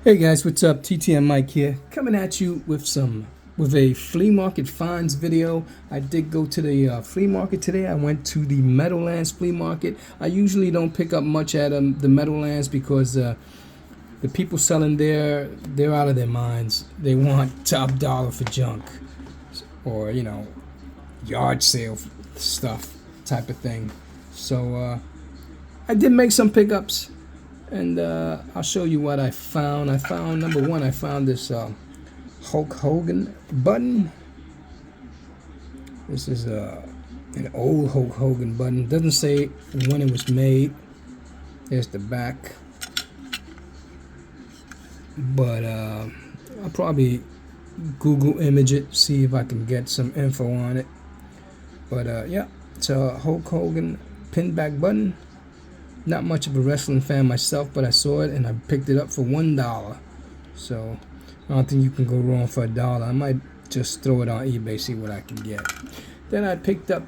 Hey guys, what's up? TTM Mike here, coming at you with a flea market finds video. I did go to the flea market today. I went to the Meadowlands flea market. I usually don't pick up much at the Meadowlands because the people selling there, they're out of their minds. They want top dollar for junk, or yard sale stuff type of thing. So I did make some pickups. And I'll show you what I found. Number one, I found this Hulk Hogan button. This is an old Hulk Hogan button. Doesn't say when it was made. There's the back. But I'll probably Google image it, see if I can get some info on it. But yeah, it's a Hulk Hogan pinback button. Not much of a wrestling fan myself, but I saw it and I picked it up for $1. So I don't think you can go wrong for $1. I might just throw it on eBay, see what I can get. Then I picked up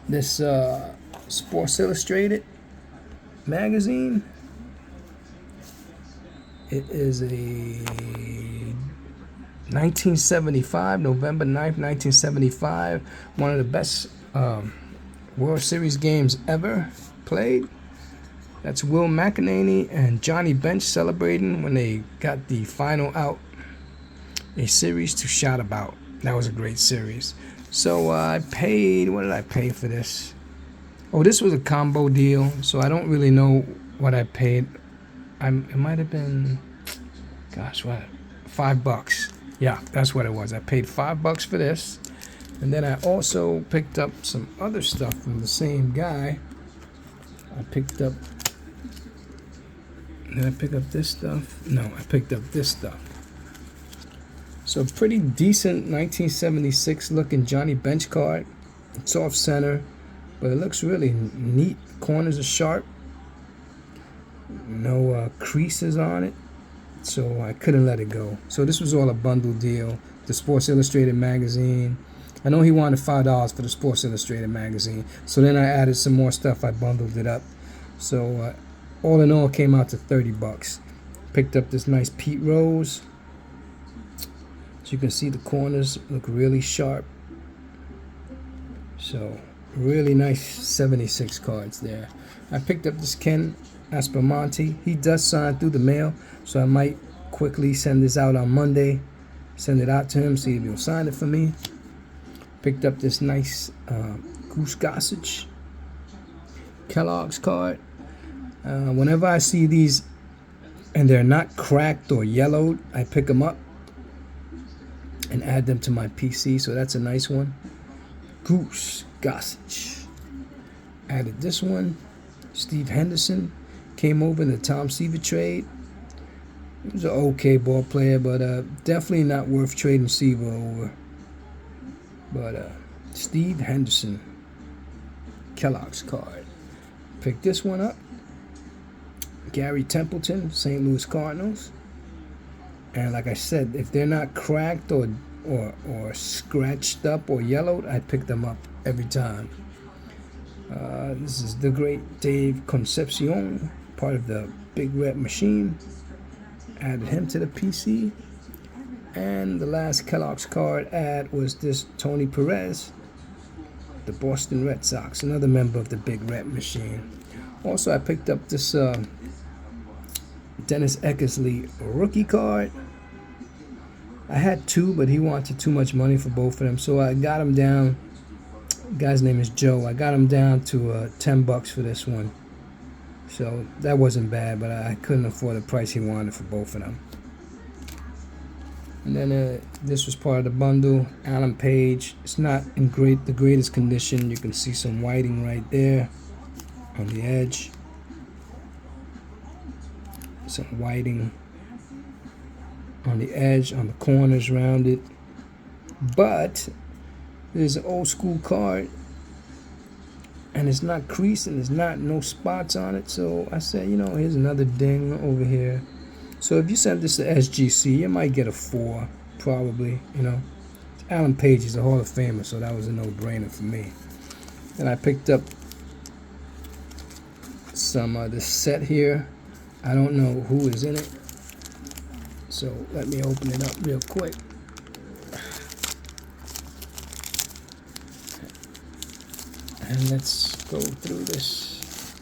this Sports Illustrated magazine. It is a 1975, November 9th, 1975. One of the best World Series games ever played. That's Will McEnany and Johnny Bench celebrating when they got the final out. A series to shout about. That was a great series. So I paid, what did I pay for this? Oh, this was a combo deal, so I don't really know what I paid. It might have been, gosh, what? $5. Yeah, that's what it was. I paid $5 for this. And then I also picked up some other stuff from the same guy. Did I pick up this stuff? No, I picked up this stuff. So pretty decent 1976 looking Johnny Bench card. It's off center, but it looks really neat. Corners are sharp. No creases on it. So I couldn't let it go. So this was all a bundle deal. The Sports Illustrated magazine. I know he wanted $5 for the Sports Illustrated magazine. So then I added some more stuff. I bundled it up. So all in all, it came out to $30. Picked up this nice Pete Rose. As you can see, the corners look really sharp. So really nice 76 cards there. I picked up this Ken Aspermonte. He does sign through the mail, so I might quickly send this out on Monday. Send it out to him, see if he'll sign it for me. Picked up this nice Goose Gossage Kellogg's card. Whenever I see these and they're not cracked or yellowed, I pick them up and add them to my PC. So that's a nice one. Goose Gossage. Added this one. Steve Henderson came over in the Tom Seaver trade. He was an okay ball player, but definitely not worth trading Seaver over. But Steve Henderson, Kellogg's card. Pick this one up. Gary Templeton, St. Louis Cardinals. And like I said, if they're not cracked or scratched up or yellowed, I pick them up every time. This is the great Dave Concepcion, part of the Big Red Machine. Added him to the PC. And the last Kellogg's card ad was this Tony Perez, the Boston Red Sox, another member of the Big Red Machine. Also, I picked up this Dennis Eckersley rookie card. I had two, but he wanted too much money for both of them, so I got him down. The guy's name is Joe. I got him down to $10 for this one. So that wasn't bad, but I couldn't afford the price he wanted for both of them. And then this was part of the bundle. Alan Page. It's not in the greatest condition. You can see some whiting right there on the edge. Some whiting on the edge, on the corners around it. But there's an old school card, and it's not creased and there's no spots on it. So I said, here's another ding over here. So if you send this to SGC, you might get a 4, probably. Alan Page is a Hall of Famer, so that was a no-brainer for me. And I picked up some this set here. I don't know who is in it. So let me open it up real quick. And let's go through this.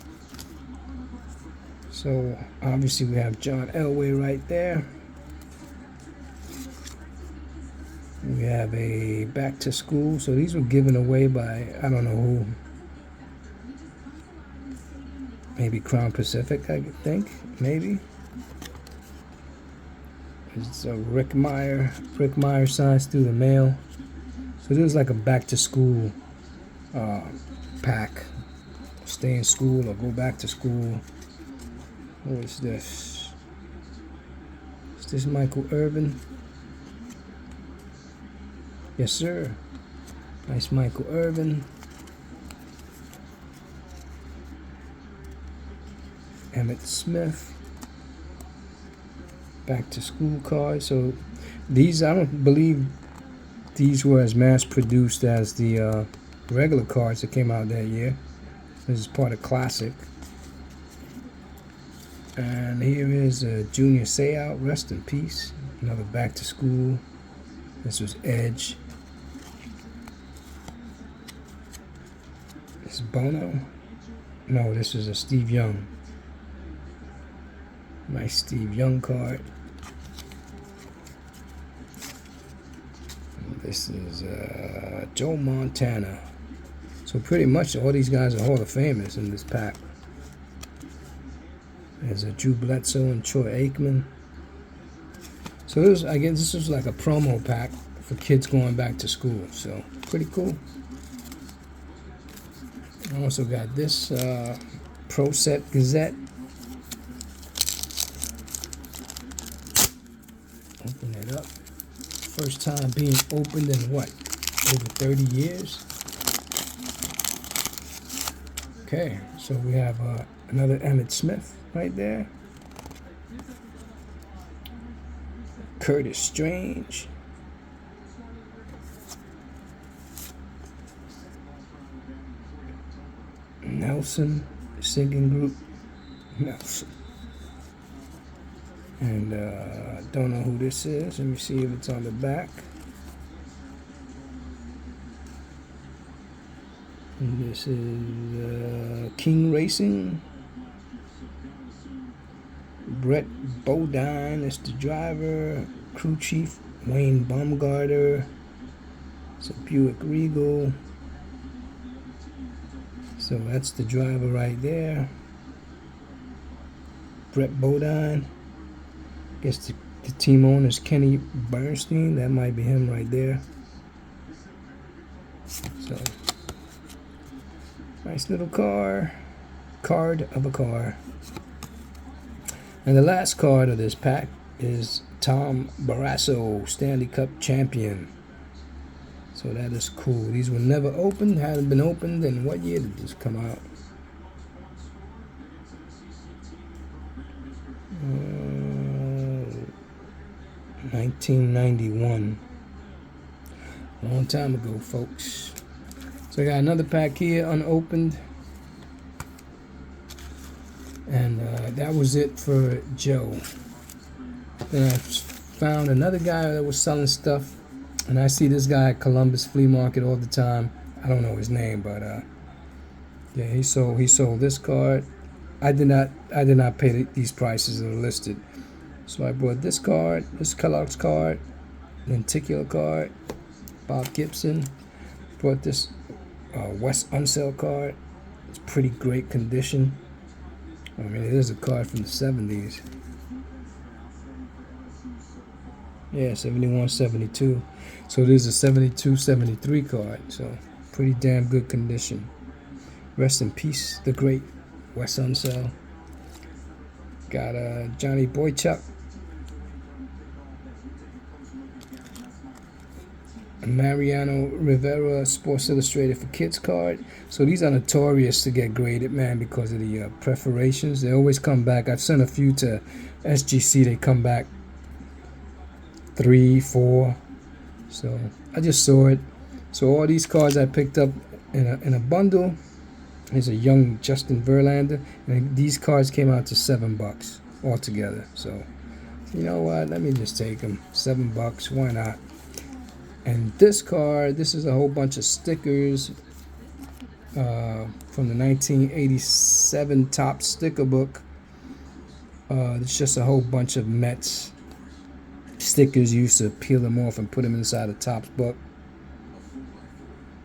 So obviously we have John Elway right there. We have a back to school. So these were given away by, I don't know who. Maybe Crown Pacific, I think. Maybe. It's a Rick Meyer signs through the mail. So this is like a back to school pack. Stay in school or go back to school. What is this? Is this Michael Irvin? Yes, sir. Nice Michael Irvin. Emmett Smith. Back to school cards. So these, I don't believe these were as mass produced as the regular cards that came out that year. This is part of Classic. And here is a Junior Seau, rest in peace. Another back to school. This was Edge. This is Bono. No, this is a Steve Young. Nice Steve Young card. This is Joe Montana. So pretty much all these guys are Hall of Famers in this pack. There's a Drew Bledsoe and Troy Aikman. So this, I guess this was like a promo pack for kids going back to school. So pretty cool. I also got this Pro Set Gazette. Open it up. First time being opened in what? Over 30 years? Okay, so we have another Emmett Smith right there. Curtis Strange. Nelson, singing group. Nelson. And don't know who this is. Let me see if it's on the back. And this is King Racing. Brett Bodine is the driver. Crew chief Wayne Baumgartner. It's a Buick Regal. So that's the driver right there. Brett Bodine. Guess the team owner is Kenny Bernstein. That might be him right there. So nice little card of a car. And the last card of this pack is Tom Barrasso, Stanley Cup champion. So that is cool. These were never opened, hadn't been opened. And what year did this come out? 1991. Long time ago, folks. So I got another pack here, unopened. And that was it for Joe. Then I found another guy that was selling stuff. And I see this guy at Columbus Flea Market all the time. I don't know his name, but yeah, he sold this card. I did not pay these prices that are listed. So I bought this card, this Kellogg's card, lenticular card, Bob Gibson. Bought this Wes Unseld card. It's pretty great condition. I mean, it is a card from the 70s. Yeah, 71, 72. So there's a 72, 73 card. So pretty damn good condition. Rest in peace, the great Wes Unseld. Got Johnny Boychuk. Mariano Rivera Sports Illustrated for Kids card. So these are notorious to get graded, man, because of the perforations. They always come back. I've sent a few to SGC. They come back 3, 4. So I just saw it. So all these cards I picked up in a bundle. There's a young Justin Verlander, and these cards came out to $7 altogether. So You know what? Let me just take them. $7. Why not? And this card, this is a whole bunch of stickers from the 1987 Top Sticker Book. It's just a whole bunch of Mets stickers. You used to peel them off and put them inside the Topps book.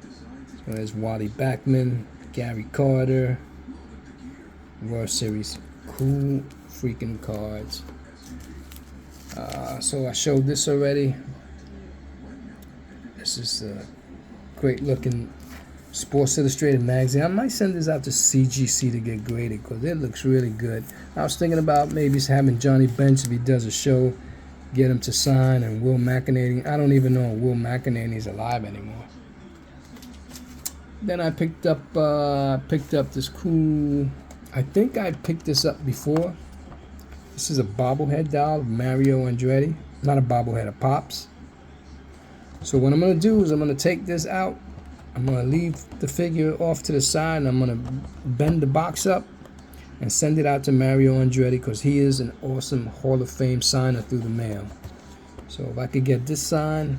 So there's Wally Backman, Gary Carter, World Series. Cool freaking cards. So I showed this already. This is a great looking Sports Illustrated magazine. I might send this out to CGC to get graded because it looks really good. I was thinking about maybe having Johnny Bench, if he does a show, get him to sign, and Will McEnany. I don't even know if Will McEnany is alive anymore. Then I picked up this cool, I think I picked this up before. This is a bobblehead doll of Mario Andretti. Not a bobblehead, a Pops. So what I'm going to do is I'm going to take this out. I'm going to leave the figure off to the side, and I'm going to bend the box up and send it out to Mario Andretti because he is an awesome Hall of Fame signer through the mail. So if I could get this signed,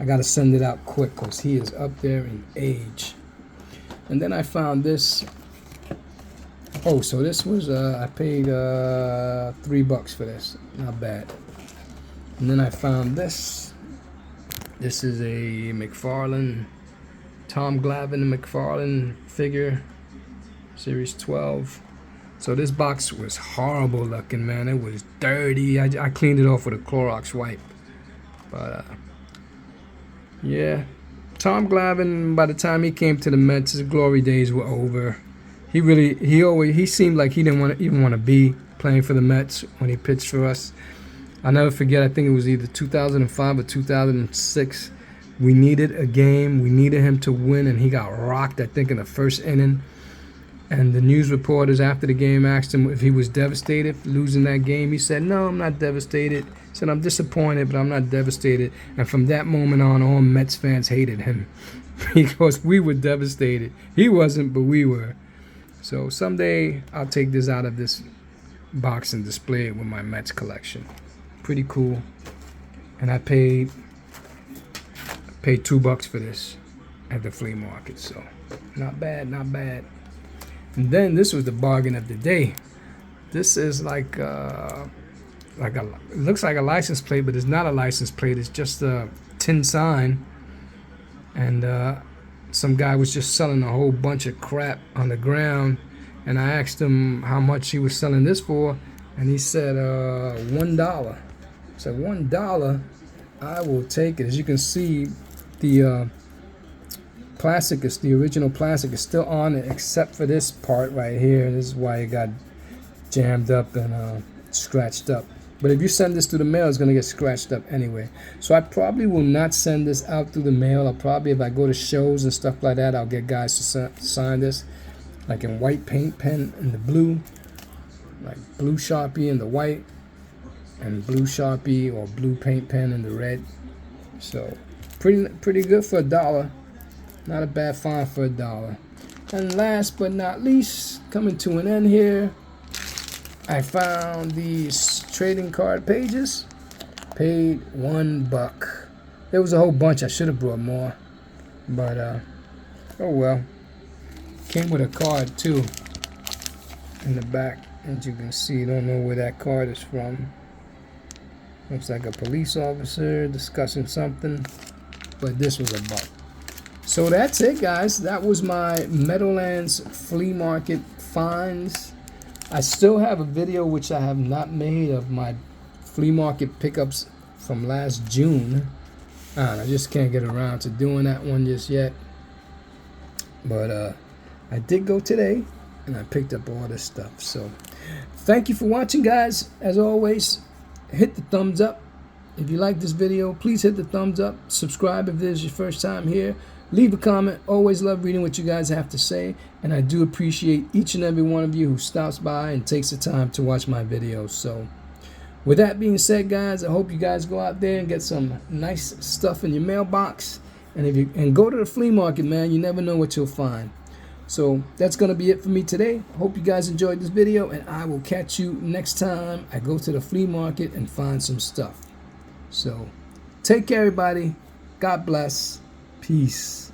I got to send it out quick because he is up there in age. And then I found this. Oh, so this was, I paid $3 for this. Not bad. And then I found this. This is a McFarlane, Tom Glavine McFarlane figure, Series 12. So this box was horrible looking, man. It was dirty. I cleaned it off with a Clorox wipe. But, yeah. Tom Glavine, by the time he came to the Mets, his glory days were over. He seemed like he didn't even want to be playing for the Mets when he pitched for us. I'll never forget, I think it was either 2005 or 2006. We needed a game. We needed him to win, and he got rocked, I think, in the first inning. And the news reporters after the game asked him if he was devastated losing that game. He said, "No, I'm not devastated." He said, "I'm disappointed, but I'm not devastated." And from that moment on, all Mets fans hated him because we were devastated. He wasn't, but we were. So someday I'll take this out of this box and display it with my Mets collection. Pretty cool. And I paid $2 for this at the flea market. So not bad, not bad. And then this was the bargain of the day. This is it looks like a license plate, but it's not a license plate. It's just a tin sign. And some guy was just selling a whole bunch of crap on the ground, and I asked him how much he was selling this for, and he said $1. I said, $1? I will take it. As you can see, the plastic is, the original plastic is still on it, except for this part right here. This is why it got jammed up and scratched up. But if you send this through the mail, it's going to get scratched up anyway. So I probably will not send this out through the mail. I'll probably, if I go to shows and stuff like that, I'll get guys to sign this, like in white paint pen in the blue, like blue Sharpie in the white, and blue Sharpie or blue paint pen in the red. So pretty good for $1. Not a bad find for $1. And last but not least, coming to an end here, I found these trading card pages. Paid $1. There was a whole bunch. I should have brought more, but oh well. Came with a card too in the back, as you can see. Don't know where that card is from. Looks like a police officer discussing something, but this was $1. So that's it, guys. That was my Meadowlands Flea Market finds. I still have a video which I have not made of my flea market pickups from last June. I just can't get around to doing that one just yet. But I did go today, and I picked up all this stuff. So thank you for watching, guys. As always, hit the thumbs up. If you like this video, please hit the thumbs up. Subscribe if this is your first time here. Leave a comment. Always love reading what you guys have to say, and I do appreciate each and every one of you who stops by and takes the time to watch my videos. So with that being said, guys, I hope you guys go out there and get some nice stuff in your mailbox, and go to the flea market, man. You never know what you'll find. So that's going to be it for me today. Hope you guys enjoyed this video, and I will catch you next time I go to the flea market and find some stuff. So take care, everybody. God bless. Peace.